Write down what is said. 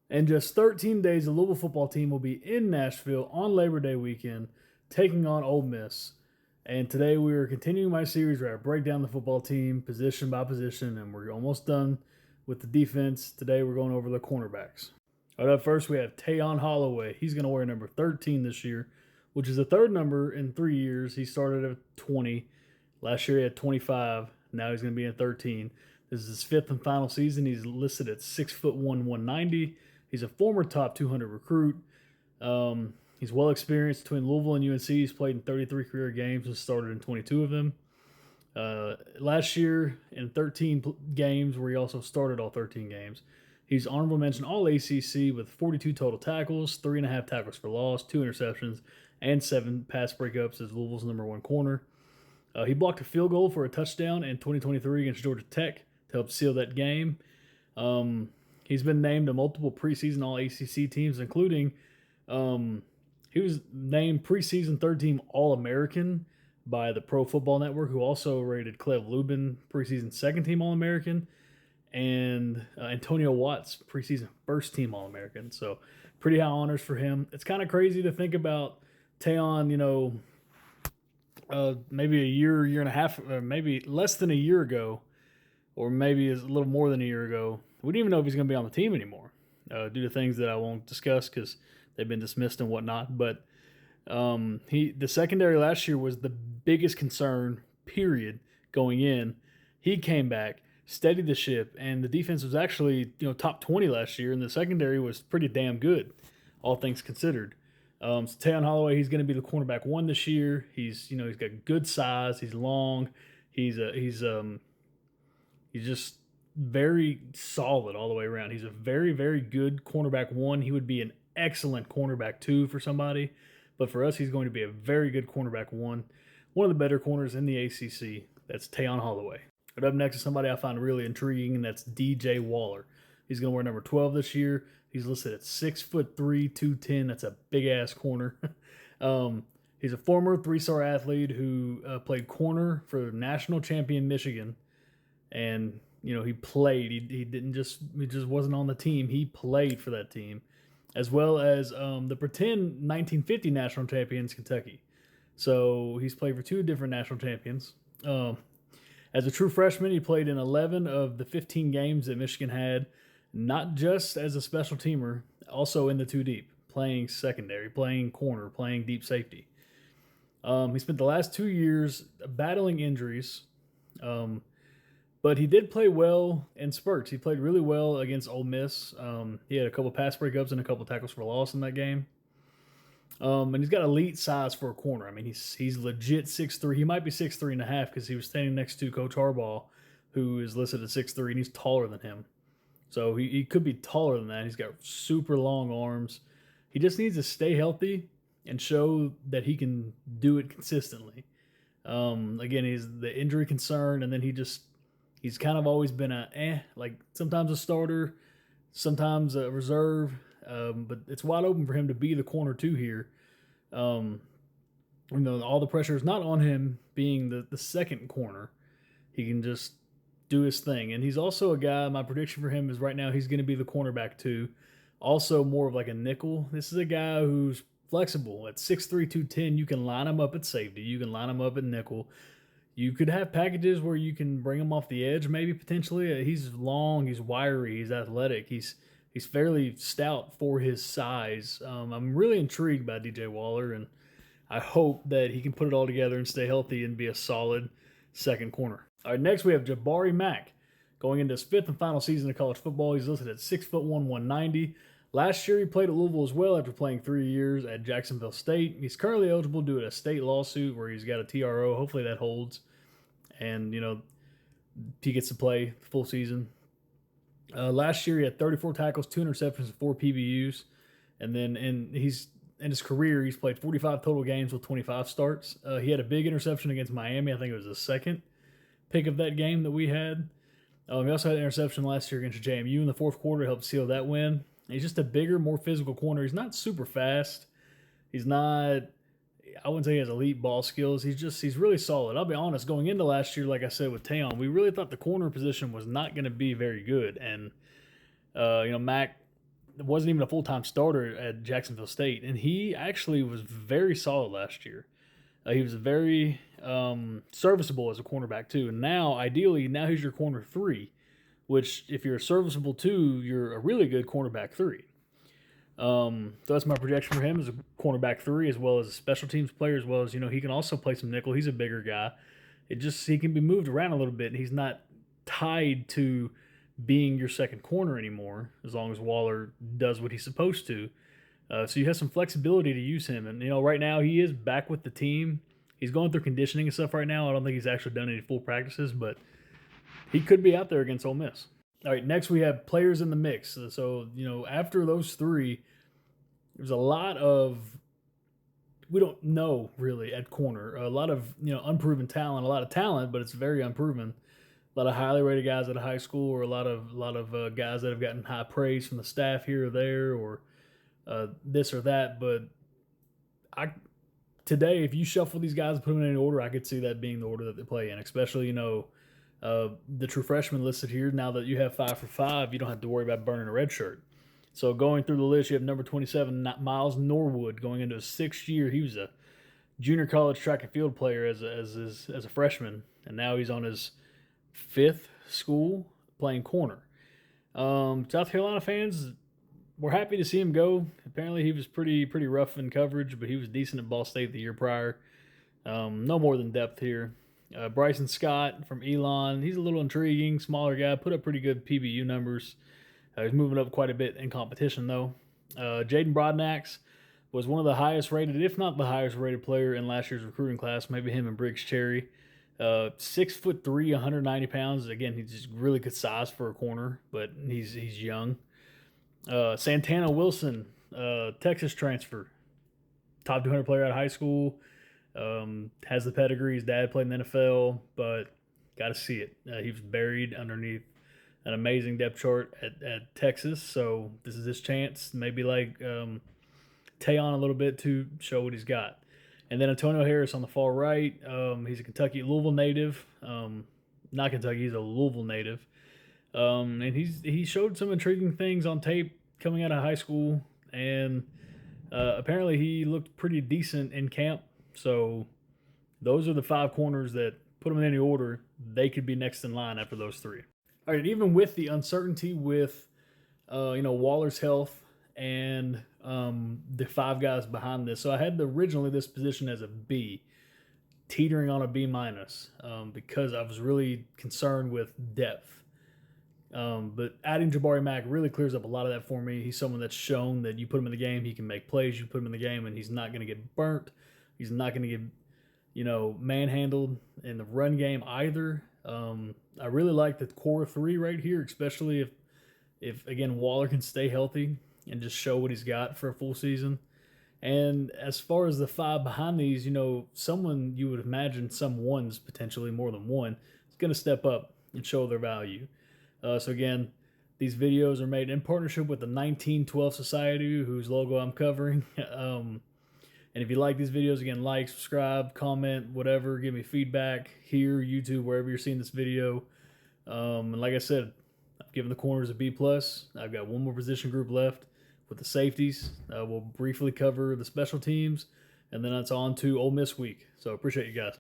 In just 13 days, the Louisville football team will be in Nashville on Labor Day weekend, taking on Ole Miss. And today we are continuing my series where I break down the football team position by position, and we're almost done with the defense. Today we're going over the cornerbacks. All right, up first we have Tayon Holloway. He's going to wear number 13 this year, which is the third number in 3 years. He started at 20. Last year he had 25. Now he's going to be at 13. This is his fifth and final season. He's listed at 6'1", 190. He's a former top 200 recruit. He's well experienced between Louisville and UNC. He's played in 33 career games and started in 22 of them. Last year in 13 games, where he also started all 13 games, he's honorable mention All ACC with 42 total tackles, 3.5 tackles for loss, 2 interceptions, and 7 pass breakups as Louisville's number one corner. He blocked a field goal for a touchdown in 2023 against Georgia Tech to help seal that game. He's been named to multiple preseason All ACC teams, including he was named preseason third team All American by the Pro Football Network, who also rated Cleve Lubin preseason second team All American, and Antonio Watts preseason first team All American. So pretty high honors for him. It's kind of crazy to think about Tayon, maybe a year and a half, or maybe less than a year ago, or maybe a little more than a year ago. We didn't even know if he's going to be on the team anymore due to things that I won't discuss because they've been dismissed and whatnot. But the secondary last year was the biggest concern, period, going in. He came back, steadied the ship, and the defense was actually top 20 last year, and the secondary was pretty damn good, all things considered. So Tayon Holloway, he's going to be the cornerback one this year. He's got good size. He's long. He's just very solid all the way around. He's a very, very good cornerback one. He would be an excellent cornerback two for somebody. But for us, he's going to be a very good cornerback one. One of the better corners in the ACC. That's Tayon Holloway. But up next is somebody I find really intriguing, and that's DJ Waller. He's going to wear number 12 this year. He's listed at 6'3", 210. That's a big-ass corner. He's a former three-star athlete who played corner for national champion Michigan. And he played. He just wasn't on the team. He played for that team, as well as the pretend 1950 national champions Kentucky. So he's played for 2 different national champions. As a true freshman, he played in 11 of the 15 games that Michigan had, not just as a special teamer, also in the 2 deep, playing secondary, playing corner, playing deep safety. He spent the last 2 years battling injuries. But he did play well in spurts. He played really well against Ole Miss. He had a couple pass breakups and a couple tackles for loss in that game. And he's got elite size for a corner. I mean, he's legit 6'3". He might be 6'3.5" because he was standing next to Coach Harbaugh, who is listed at 6'3", and he's taller than him. So he could be taller than that. He's got super long arms. He just needs to stay healthy and show that he can do it consistently. Again, he's the injury concern, and then he's kind of always been like sometimes a starter, sometimes a reserve, but it's wide open for him to be the corner two here. All the pressure is not on him being the second corner. He can just do his thing. And he's also a guy, my prediction for him is right now he's going to be the cornerback two. Also more of like a nickel. This is a guy who's flexible. At 6'3", 210, you can line him up at safety. You can line him up at nickel. You could have packages where you can bring him off the edge, maybe potentially. He's long, he's wiry, he's athletic, he's fairly stout for his size. I'm really intrigued by DJ Waller, and I hope that he can put it all together and stay healthy and be a solid second corner. All right, next we have Jabari Mack going into his 5th and final season of college football. He's listed at 6'1", 190. Last year he played at Louisville as well after playing 3 years at Jacksonville State. He's currently eligible to do a state lawsuit where he's got a TRO. Hopefully that holds. And, he gets to play full season. Last year he had 34 tackles, 2 interceptions, and 4 PBUs. And then in his career, he's played 45 total games with 25 starts. He had a big interception against Miami. I think it was the second pick of that game that we had. He also had an interception last year against JMU in the fourth quarter to help seal that win. He's just a bigger, more physical corner. He's not super fast. He's not, I wouldn't say he has elite ball skills. He's really solid. I'll be honest, going into last year, like I said with Tayon, we really thought the corner position was not going to be very good. And, Mac wasn't even a full-time starter at Jacksonville State, and he actually was very solid last year. He was very serviceable as a cornerback too. And now, ideally, now he's your corner three, which if you're a serviceable two, you're a really good cornerback three. So that's my projection for him as a cornerback three, as well as a special teams player, as well as he can also play some nickel. He's a bigger guy. He can be moved around a little bit. And he's not tied to being your second corner anymore, as long as Waller does what he's supposed to. So you have some flexibility to use him. And, right now he is back with the team. He's going through conditioning and stuff right now. I don't think he's actually done any full practices, but he could be out there against Ole Miss. All right, next we have players in the mix. So, after those three, there's a lot of, we don't know really at corner. A lot of, unproven talent, a lot of talent, but it's very unproven. A lot of highly rated guys at a high school, or a lot of guys that have gotten high praise from the staff here or there, or this or that. But today, if you shuffle these guys and put them in any order, I could see that being the order that they play in, especially, the true freshmen listed here. Now that you have 5 for 5, you don't have to worry about burning a red shirt. So going through the list, you have number 27, Myles Norwood, going into his 6th year. He was a junior college track and field player as a freshman, and now he's on his 5th school playing corner. South Carolina fans were happy to see him go. Apparently he was pretty rough in coverage, but he was decent at Ball State the year prior. No more than depth here. Brycen Scott from Elon, he's a little intriguing, smaller guy, put up pretty good PBU numbers. He's moving up quite a bit in competition, though. Jaydin Broadnax was one of the highest rated, if not the highest rated player in last year's recruiting class, maybe him and Briggs Cherry. 6'3", 190 pounds. Again, he's just really good size for a corner, but he's young. Santana Wilson, Texas transfer, top 200 player out of high school. Has the pedigree. His dad played in the NFL, but got to see it. He was buried underneath an amazing depth chart at Texas, so this is his chance, maybe like Tayon a little bit, to show what he's got. And then Antonio Harris on the far right. He's a Louisville native. Not Kentucky, he's a Louisville native. And he showed some intriguing things on tape coming out of high school, and apparently he looked pretty decent in camp. So those are the 5 corners that, put them in any order, they could be next in line after those 3. All right, even with the uncertainty with Waller's health and the 5 guys behind this, so I had originally this position as a B, teetering on a B minus, because I was really concerned with depth. But adding Jabari Mack really clears up a lot of that for me. He's someone that's shown that you put him in the game, he can make plays. You put him in the game, and he's not going to get burnt. He's not going to get manhandled in the run game either. I really like the core 3 right here, especially if again Waller can stay healthy and just show what he's got for a full season. And as far as the 5 behind these, someone you would imagine, some ones potentially more than one, is going to step up and show their value. So again, these videos are made in partnership with the 1912 Society, whose logo I'm covering. And if you like these videos, again, like, subscribe, comment, whatever. Give me feedback here, YouTube, wherever you're seeing this video. And like I said, I've given the corners a B+. I've got one more position group left with the safeties. We'll briefly cover the special teams, and then it's on to Ole Miss week. So appreciate you guys.